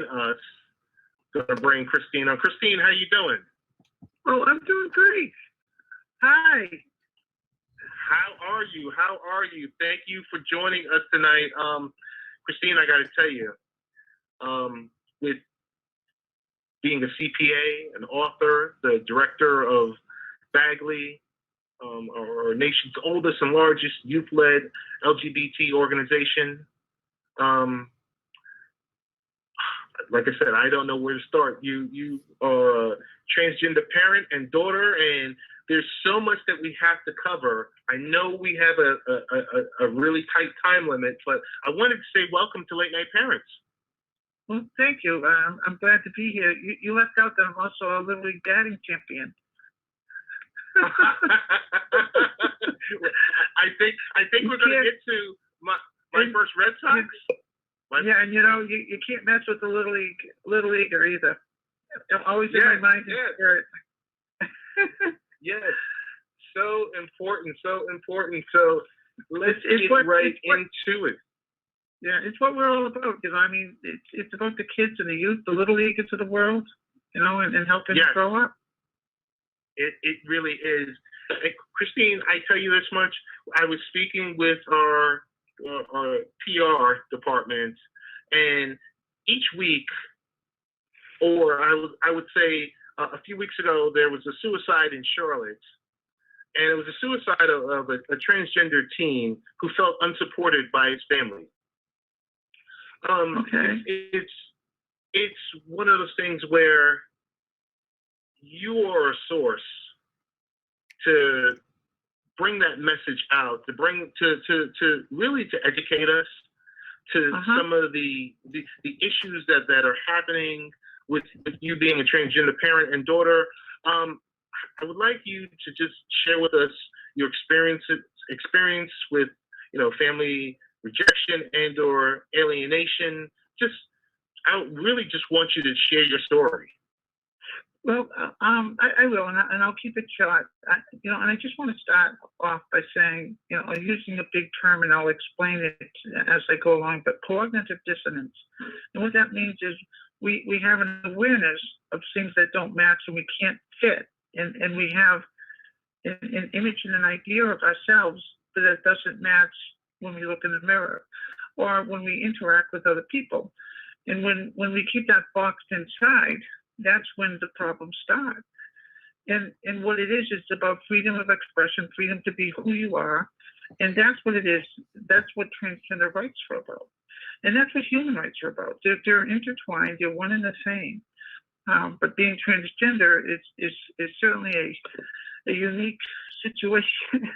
us. Gonna bring Christine on. Christine, how you doing? Oh, I'm doing great. Hi. How are you? How are you? Thank you for joining us tonight. Christine, I got to tell you, with being a CPA, an author, the director of Bagley, our nation's oldest and largest youth-led LGBT organization. Like I said, I don't know where to start. You are a transgender parent and daughter, and there's so much that we have to cover. I know we have a really tight time limit, but I wanted to say welcome to Late Night Parents. Well, thank you. I'm glad to be here. You left out that I'm also a Little League batting champion. I think we're going to get to my first Red Sox. Yeah, and you can't mess with the Little Leaguer either. I'm always in my mind and spirit. Yes, so important. So let's get right into it. Yeah, it's what we're all about. I mean, it's about the kids and the youth, the Little Leaguers of the world, and helping them grow up. It really is. And Christine, I tell you this much. I was speaking with our PR department, and each week, or I would say a few weeks ago, there was a suicide in Charlotte, and it was a suicide of a transgender teen who felt unsupported by his family. Okay. It's one of those things where you are a source to bring that message out, to really to educate us to some of the issues that are happening with you being a transgender parent and daughter. I would like you to just share with us your experience with family rejection and or alienation. I really just want you to share your story. Well, I will, and I'll keep it short. And I just want to start off by saying, I'm using a big term, and I'll explain it as I go along. But cognitive dissonance, and what that means is we have an awareness of things that don't match and we can't fit, and we have an image and an idea of ourselves that doesn't match when we look in the mirror, or when we interact with other people, and when we keep that boxed inside. That's when the problems start. And what it is, it's about freedom of expression, freedom to be who you are. And that's what it is. That's what transgender rights are about. And that's what human rights are about. They're intertwined, they're one and the same. But being transgender is certainly a unique situation.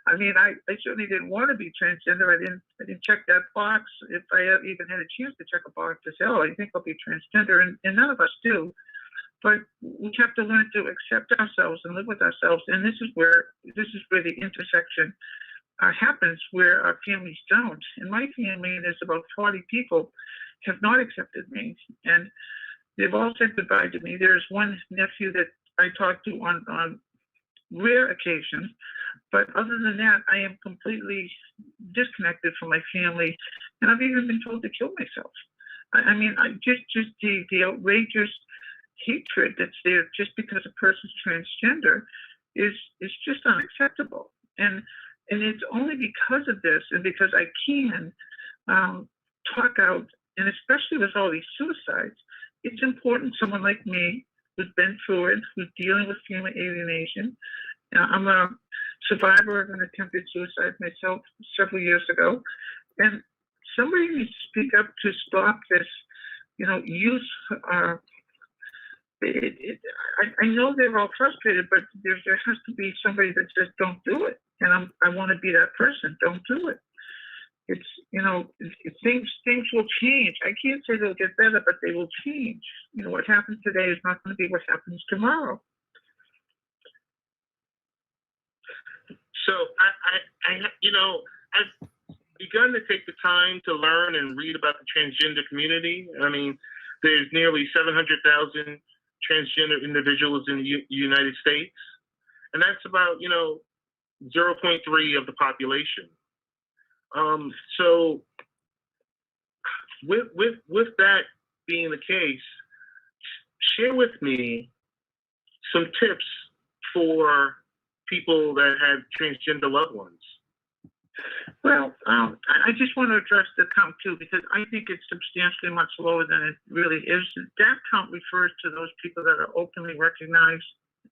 I mean, I certainly didn't want to be transgender. I didn't check that box. If I even had a chance to check a box to say, oh, I think I'll be transgender, and none of us do. But we have to learn to accept ourselves and live with ourselves. And this is where the intersection happens, where our families don't. In my family, there's about 40 people have not accepted me, and they've all said goodbye to me. There's one nephew that I talk to on rare occasions, but other than that, I am completely disconnected from my family, and I've even been told to kill myself. I mean, just the outrageous hatred that's there just because a person's transgender is just unacceptable, and it's only because of this, and because I can talk out, and especially with all these suicides, it's important someone like me who's been through it, who's dealing with family alienation. I'm a survivor of an attempted suicide myself several years ago, and somebody needs to speak up to stop this. Youth are. I know they're all frustrated, but there has to be somebody that says, "Don't do it," and I want to be that person. Don't do it. It's things will change. I can't say they'll get better, but they will change. What happens today is not going to be what happens tomorrow. So I've begun to take the time to learn and read about the transgender community. I mean, there's nearly 700,000 transgender individuals in the United States, and that's about 0.3 of the population. So with that being the case, share with me some tips for people that have transgender loved ones. Well, I just want to address the count too, because I think it's substantially much lower than it really is. That count refers to those people that are openly recognizing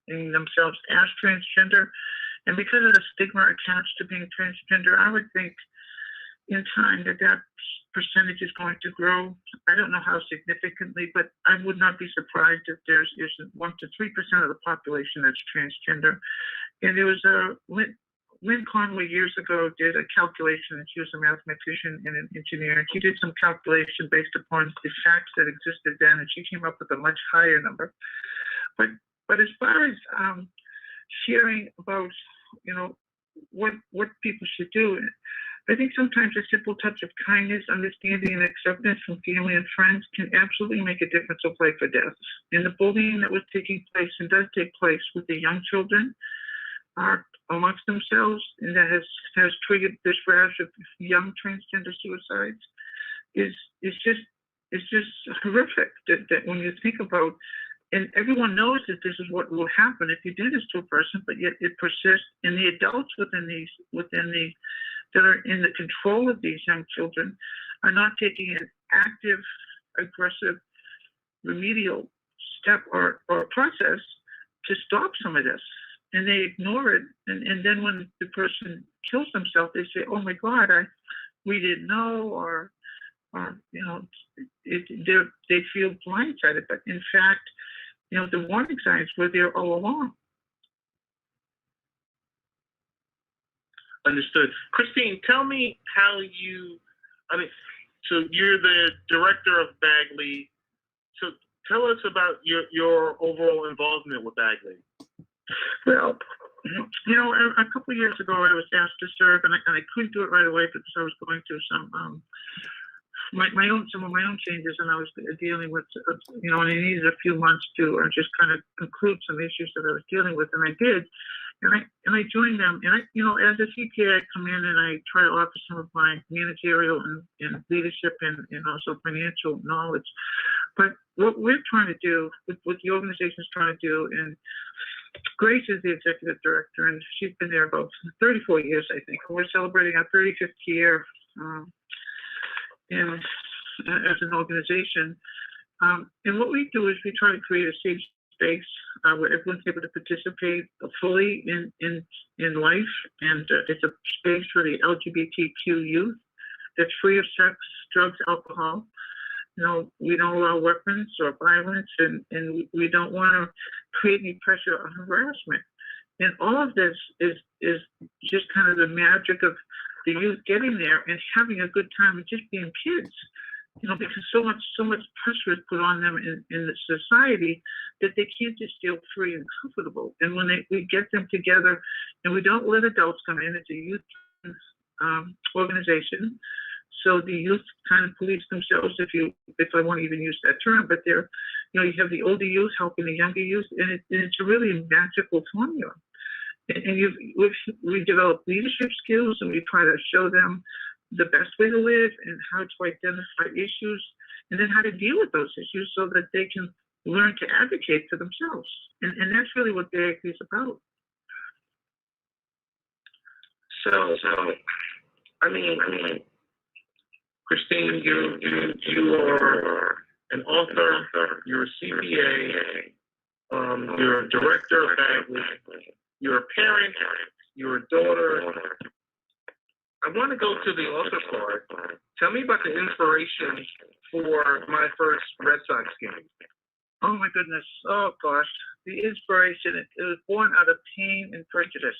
themselves as transgender. And because of the stigma attached to being transgender, I would think in time that percentage is going to grow. I don't know how significantly, but I would not be surprised if there's 1 to 3% of the population that's transgender. And there was Lynn Connelly years ago did a calculation, and she was a mathematician and an engineer. She did some calculation based upon the facts that existed then, and she came up with a much higher number. But as far as sharing about, what people should do, I think sometimes a simple touch of kindness, understanding, and acceptance from family and friends can absolutely make a difference of life or death. And the bullying that was taking place and does take place with the young children are amongst themselves, and that has triggered this rash of young transgender suicides is just horrific. That when you think about, and everyone knows that this is what will happen if you do this to a person, but yet it persists. And the adults that are in the control of these young children are not taking an active, aggressive, remedial step or process to stop some of this. And they ignore it. And then when the person kills themselves, they say, "Oh my God, we didn't know," or they feel blindsided. But in fact, the warning signs were there all along. Understood. Christine, tell me how so you're the director of BAGLY. So tell us about your overall involvement with BAGLY. Well, a couple of years ago, I was asked to serve, and I couldn't do it right away because I was going through some some of my own changes, and I was dealing with, and I needed a few months to just kind of conclude some issues that I was dealing with, and I did. And I joined them, and as a CPA, I come in and I try to offer some of my managerial and leadership and also financial knowledge. But what we're trying to do, what the organization is trying to do, and Grace is the executive director, and she's been there about 34 years, I think. We're celebrating our 35th year as an organization. And what we do is we try to create a safe space where everyone's able to participate fully in life, and it's a space for the LGBTQ youth that's free of sex, drugs, alcohol. We don't allow weapons or violence, and we don't want to create any pressure or harassment. And all of this is just kind of the magic of the youth getting there and having a good time and just being kids. Because so much pressure is put on them in the society that they can't just feel free and comfortable. And when we get them together, and we don't let adults come in, it's a youth organization. So the youth kind of police themselves, if I want to even use that term, but they're, you have the older youth helping the younger youth, and it's a really magical formula. And we develop leadership skills, and we try to show them the best way to live and how to identify issues, and then how to deal with those issues so that they can learn to advocate for themselves. And that's really what BAGLY is about. So Christine, you are an author, you're a CPA, you're a director of BAGLY, you're a parent, you're a daughter. I want to go to the author part. Tell me about the inspiration for my first Red Sox game. Oh my goodness. Oh gosh. The inspiration, it was born out of pain and prejudice.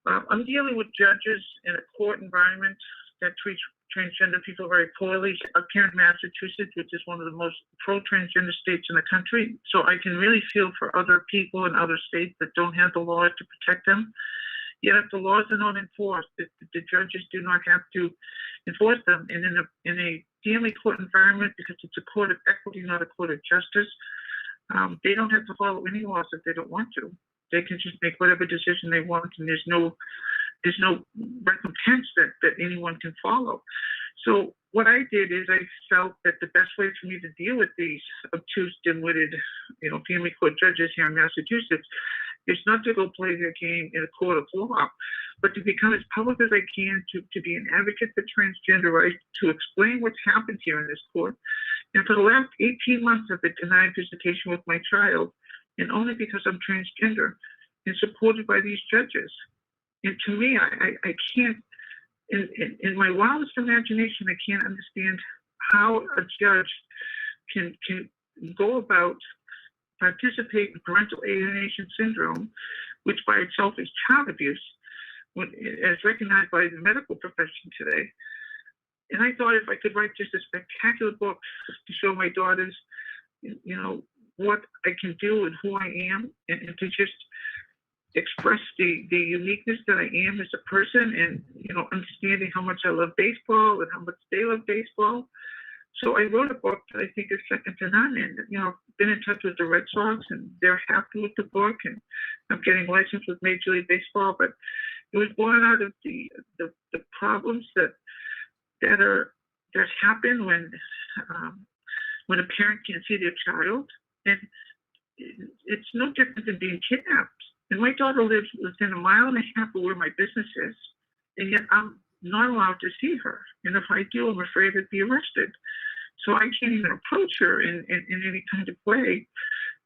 I'm dealing with judges in a court environment that treats transgender people very poorly. I'm here in Massachusetts, which is one of the most pro-transgender states in the country. So I can really feel for other people in other states that don't have the law to protect them. Yet if the laws are not enforced, the judges do not have to enforce them. And in a family court environment, because it's a court of equity, not a court of justice, they don't have to follow any laws if they don't want to. They can just make whatever decision they want, and there's no recompense that anyone can follow. So what I did is I felt that the best way for me to deal with these obtuse, dim-witted, family court judges here in Massachusetts is not to go play their game in a court of law, but to become as public as I can, to be an advocate for transgender rights, to explain what's happened here in this court. And for the last 18 months, I've been denied visitation with my child, and only because I'm transgender and supported by these judges. And to me, I can't, in my wildest imagination, I can't understand how a judge can go about participate in parental alienation syndrome, which by itself is child abuse, as recognized by the medical profession today. And I thought if I could write just a spectacular book to show my daughters, what I can do and who I am, and to just express the uniqueness that I am as a person, and understanding how much I love baseball and how much they love baseball. So I wrote a book that I think is second to none, and been in touch with the Red Sox, and they're happy with the book, and I'm getting licensed with Major League Baseball. But it was born out of the problems that happen when a parent can't see their child, and it's no different than being kidnapped. And my daughter lives within 1.5 miles of where my business is, and yet I'm not allowed to see her. And if I do, I'm afraid I'd be arrested. So I can't even approach her in any kind of way,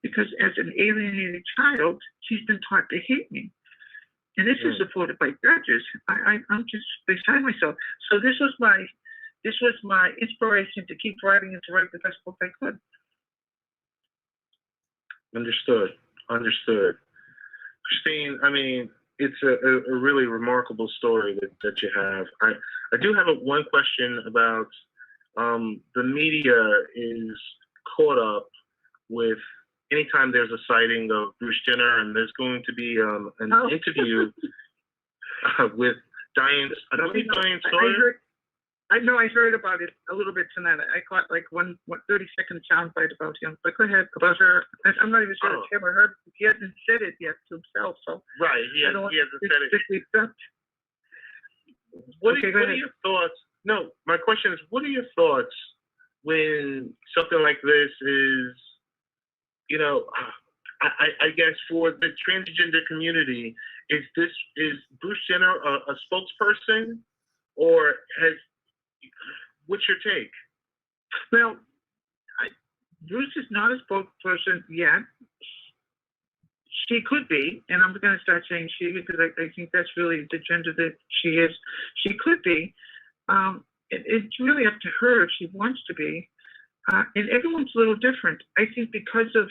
because as an alienated child, she's been taught to hate me. And this is supported by judges. I'm just beside myself. So this was my inspiration to keep writing and to write the best book I could. Understood. Christine, I mean, it's a really remarkable story that you have. I do have one question about the media is caught up with anytime there's a sighting of Bruce Jenner, and there's going to be an interview with Diane, I believe Diane Sawyer. I heard about it a little bit tonight. I caught like one 30-second soundbite about him. But go ahead, about her. I'm not even sure it's him or her. He hasn't said it yet to himself. So right, he hasn't said it. What are your thoughts? No, my question is, what are your thoughts when something like this is, I guess for the transgender community, is Bruce Jenner a spokesperson, or what's your take? Well, Bruce is not a spokesperson yet. She could be, and I'm going to start saying she, because I think that's really the gender that she is. She could be. It's really up to her if she wants to be. And everyone's a little different. I think because of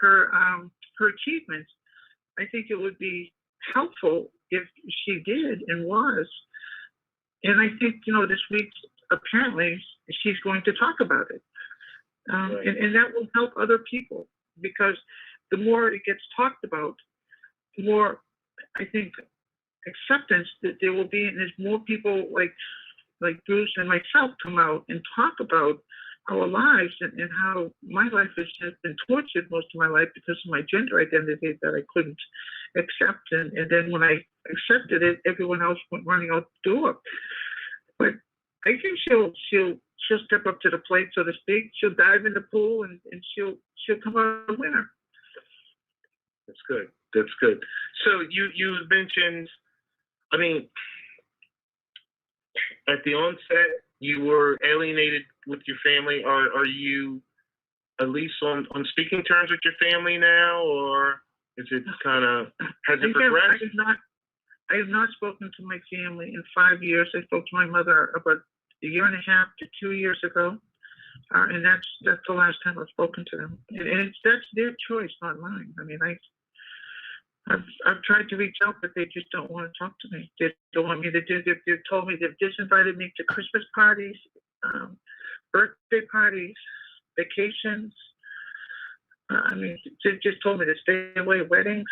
her achievements, I think it would be helpful if she did and was. And I think, this week, apparently, she's going to talk about it. Right. And that will help other people, because the more it gets talked about, the more, I think, acceptance that there will be, and there's more people like Bruce and myself come out and talk about our lives and how my life has been tortured most of my life because of my gender identity that I couldn't accept. And then when I accepted it, everyone else went running out the door. But I think she'll step up to the plate, so to speak. She'll dive in the pool and she'll come out a winner. That's good. So you mentioned, I mean, at the onset, you were alienated with your family. Are you at least on speaking terms with your family now, or is it has it progressed? I have not spoken to my family in 5 years. I spoke to my mother about 1.5 to 2 years ago, and that's the last time I've spoken to them. And that's their choice, not mine. I mean, I've tried to reach out, but they just don't want to talk to me. They don't want me to do. They've told me they've disinvited me to Christmas parties, birthday parties, vacations. I mean, they just told me to stay away. Weddings.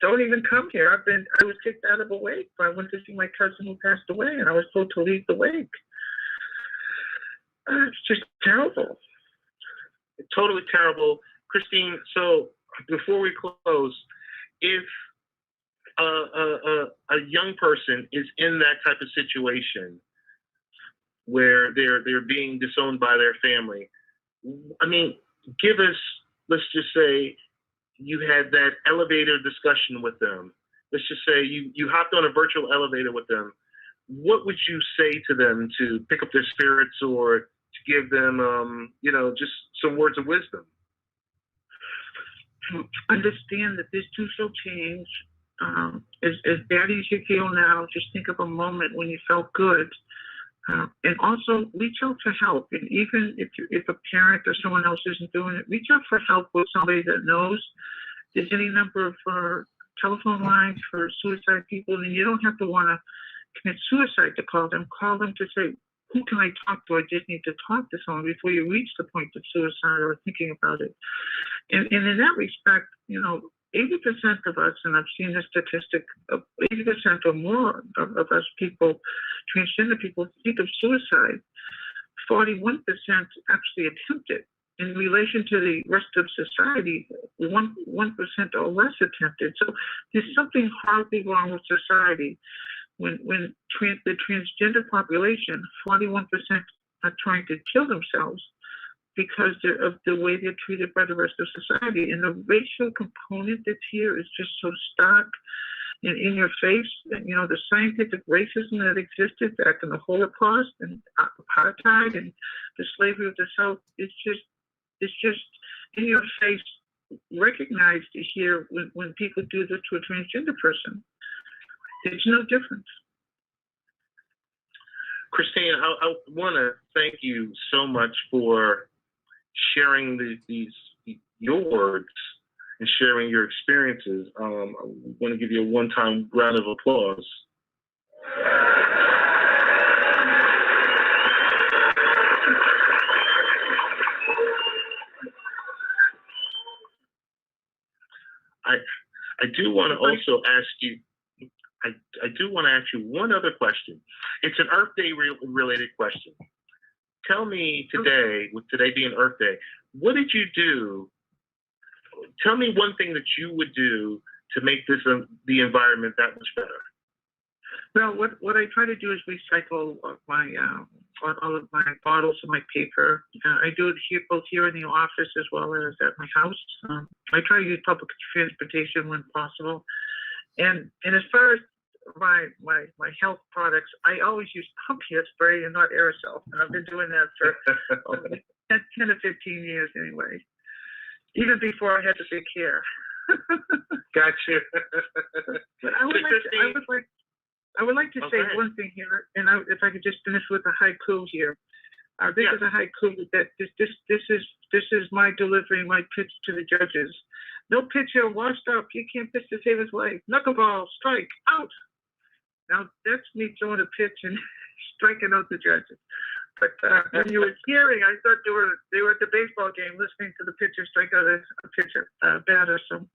Don't even come here. I was kicked out of a wake. I went to see my cousin who passed away, and I was told to leave the wake. It's just terrible. Totally terrible. Christine, so before we close, if a young person is in that type of situation where they're being disowned by their family, I mean, give us, let's just say you had that elevator discussion with them. Let's just say you hopped on a virtual elevator with them. What would you say to them to pick up their spirits or to give them, just some words of wisdom? Understand that this too shall change. As bad as you feel now, just think of a moment when you felt good. And also reach out for help. And even if a parent or someone else isn't doing it, reach out for help with somebody that knows. There's any number of telephone lines for suicide people, and you don't have to want to commit suicide to call them. Call them to say, who can I talk to? I just need to talk to someone before you reach the point of suicide or thinking about it. And in that respect, 80% of us, and I've seen the statistic, 80% or more of us people, transgender people, think of suicide. 41% actually attempt it. In relation to the rest of society, 1% or less attempted. So there's something horribly wrong with society. When the transgender population, 41% are trying to kill themselves because of the way they're treated by the rest of society. And the racial component that's here is just so stark and in your face. The scientific racism that existed back in the Holocaust and apartheid and the slavery of the South, it's just in your face, recognized here when people do this to a transgender person. There's no difference. Christine, I want to thank you so much for sharing your words and sharing your experiences. I want to give you a one-time round of applause. I do want to also ask you. I do want to ask you one other question. It's an Earth Day related question. Tell me today, with today being Earth Day, what did you do? Tell me one thing that you would do to make this the environment that much better. Well, what I try to do is recycle all of my bottles and my paper. I do it both here in the office as well as at my house. I try to use public transportation when possible. And as far as my health products, I always use pump hairspray and not aerosol. And I've been doing that for 10 to 15 years anyway, even before I had the big hair. Gotcha. But I would like to say one thing here, and if I could just finish with a haiku here. This is a haiku that this is my delivery, my pitch to the judges. No pitcher washed up. You can't pitch to save his life. Knuckleball, strike, out. Now that's me throwing a pitch and striking out the judges. But when you were hearing, I thought they were at the baseball game listening to the pitcher strike out a batter. So,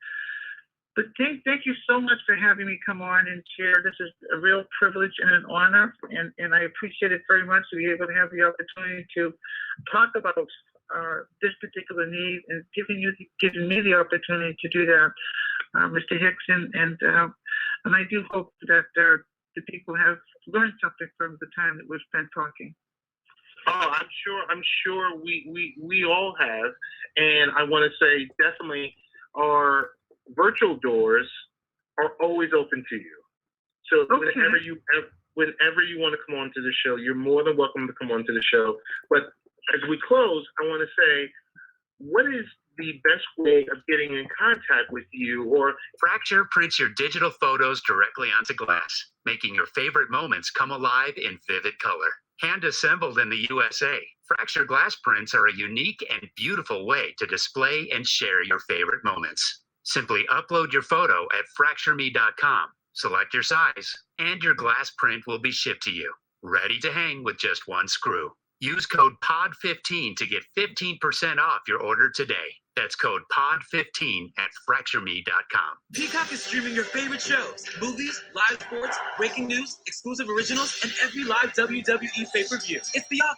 but thank you so much for having me come on and share. This is a real privilege and an honor, and I appreciate it very much to be able to have the opportunity to talk about this particular need and giving me the opportunity to do that, Mr. Hicks, and I do hope that the people have learned something from the time that we've spent talking. Oh, I'm sure we all have, and I want to say definitely our virtual doors are always open to you. So whenever you want to come on to the show, you're more than welcome to come on to the show. But as we close, I want to say, what is the best way of getting in contact with you? Or Fracture prints your digital photos directly onto glass, making your favorite moments come alive in vivid color. Hand assembled in the USA, Fracture glass prints are a unique and beautiful way to display and share your favorite moments. Simply upload your photo at fractureme.com, select your size, and your glass print will be shipped to you, ready to hang with just one screw. Use code POD15 to get 15% off your order today. That's code POD15 at fractureme.com. Peacock is streaming your favorite shows, movies, live sports, breaking news, exclusive originals, and every live WWE pay-per-view. It's The Office,